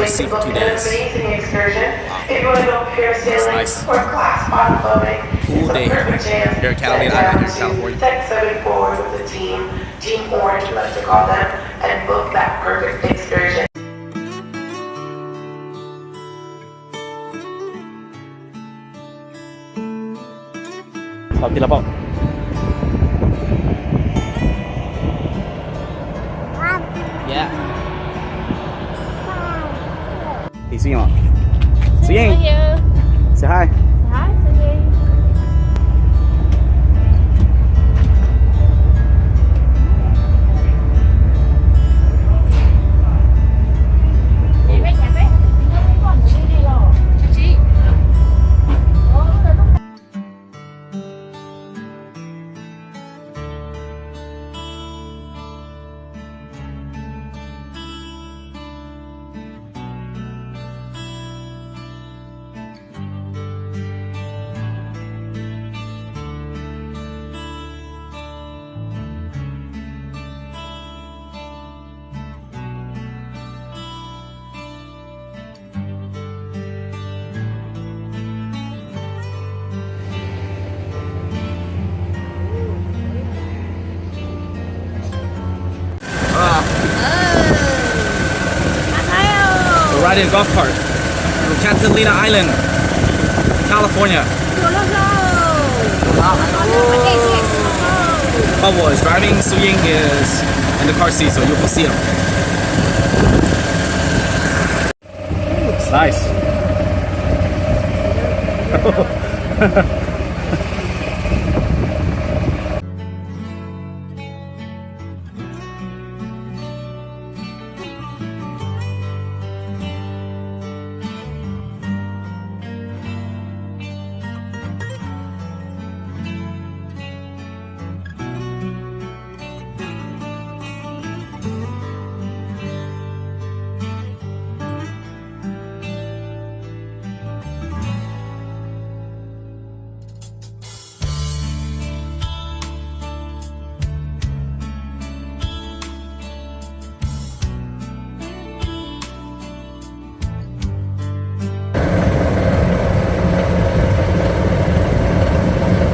the sea for 2 days. Wow. That's nice. Cool day here at Catalina Island, here in California. Text 74 with the Team Orange, we like to call them, and book that perfect excursion. Tila po. Yeah. Hey, Suying ạ. Suying. Say hi. Hi, Suying. We're riding a golf cart from Catalina Island, California. Bubble is driving, Suying is in the car seat, so you can see him. It's nice.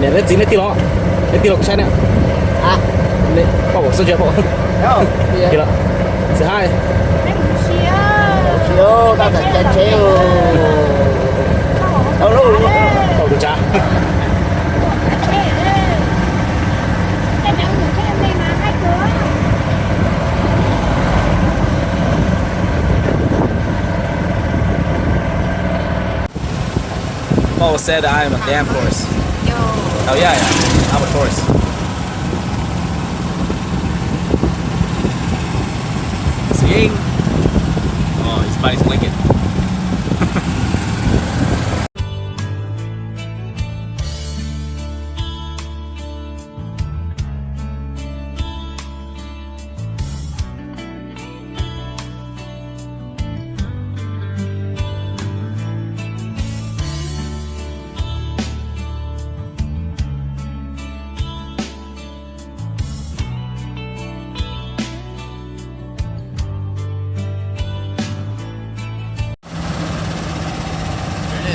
Nè, lấy tí lọ của xe nè. À, bỏ của sơ chưa bỏ. Tí lọ. Say hi. Chiều, ta phải chạy chiều. Bỏ được cha. Paul said I am a damn horse. Oh yeah, I'm a Taurus. Suying. Oh, his body's blinking.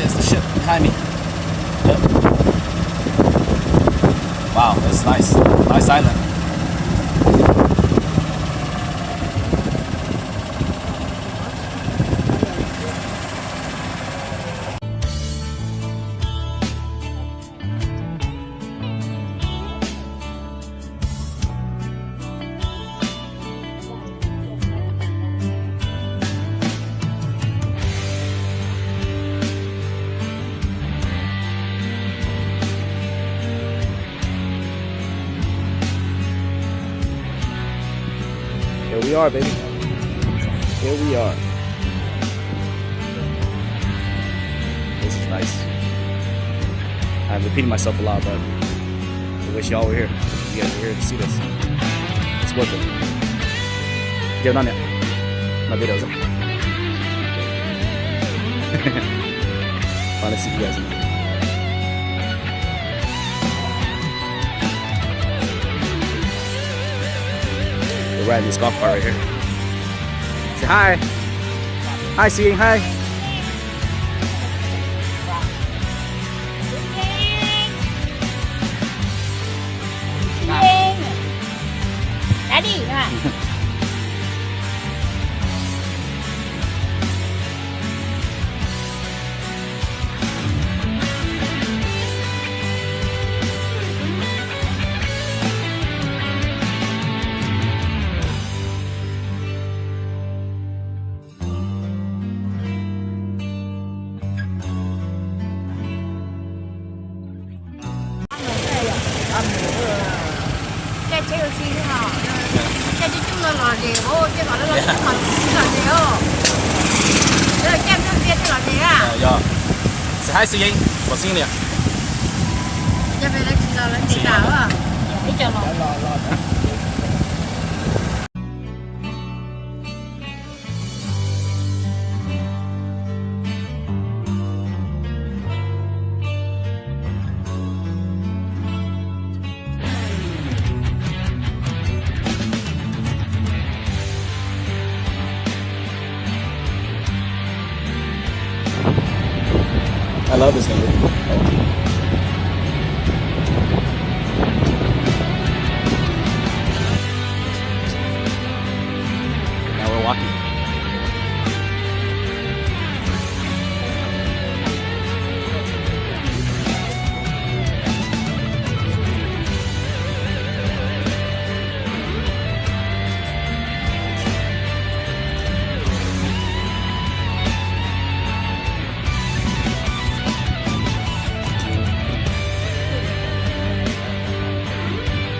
The ship behind me. Yep. Wow, that's nice. Nice island. Here we are, baby. Here we are. This is nice. I'm repeating myself a lot, but I wish y'all were here. You guys were here to see this. It's worth it. Get on it. My videos. Fun to see you guys in there. We're riding this golf cart right here. Say hi. Hi, Seeing. Hi. Daddy ha. Cái chế độ chi thế nào? Cái chú chung là gì? Ô, cái gọi là gì ô? Đây là kem nước việt là gì à? Yeah. Say hi, Seeing. What's in there? Cái về đây chỉ là gì nào à? Ít cho nó. I love this thing. Now we're walking.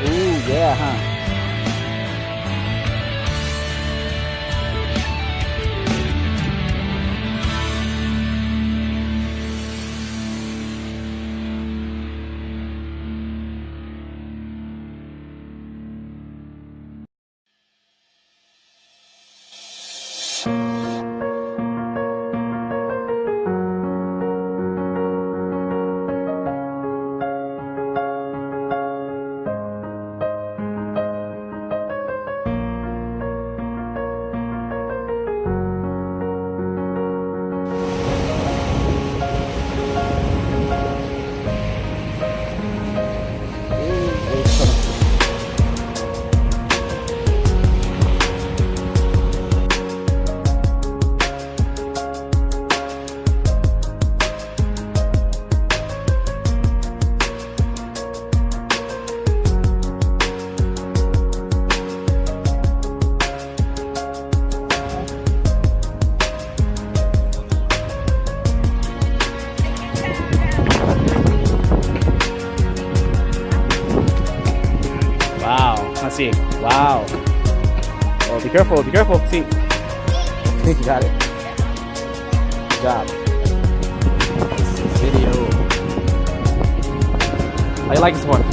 Ooh, yeah, huh? Wow, let's see. Wow. Oh, be careful, be careful. See. You got it. Good job. Video. How you like this one?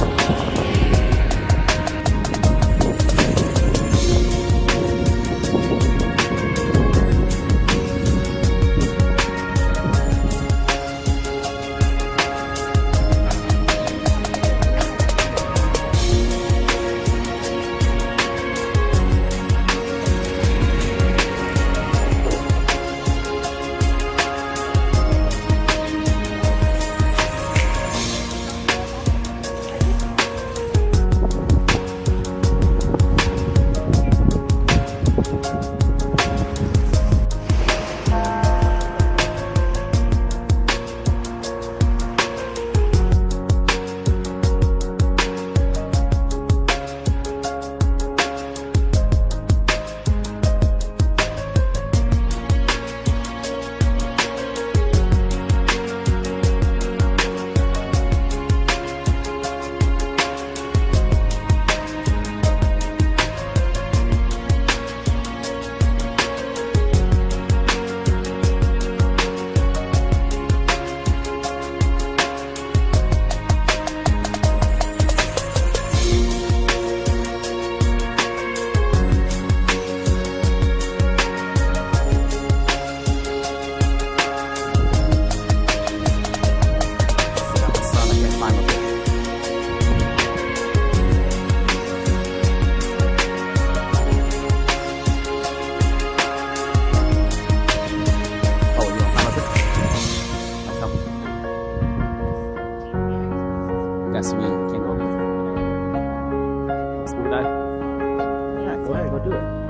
Go ahead, go do it.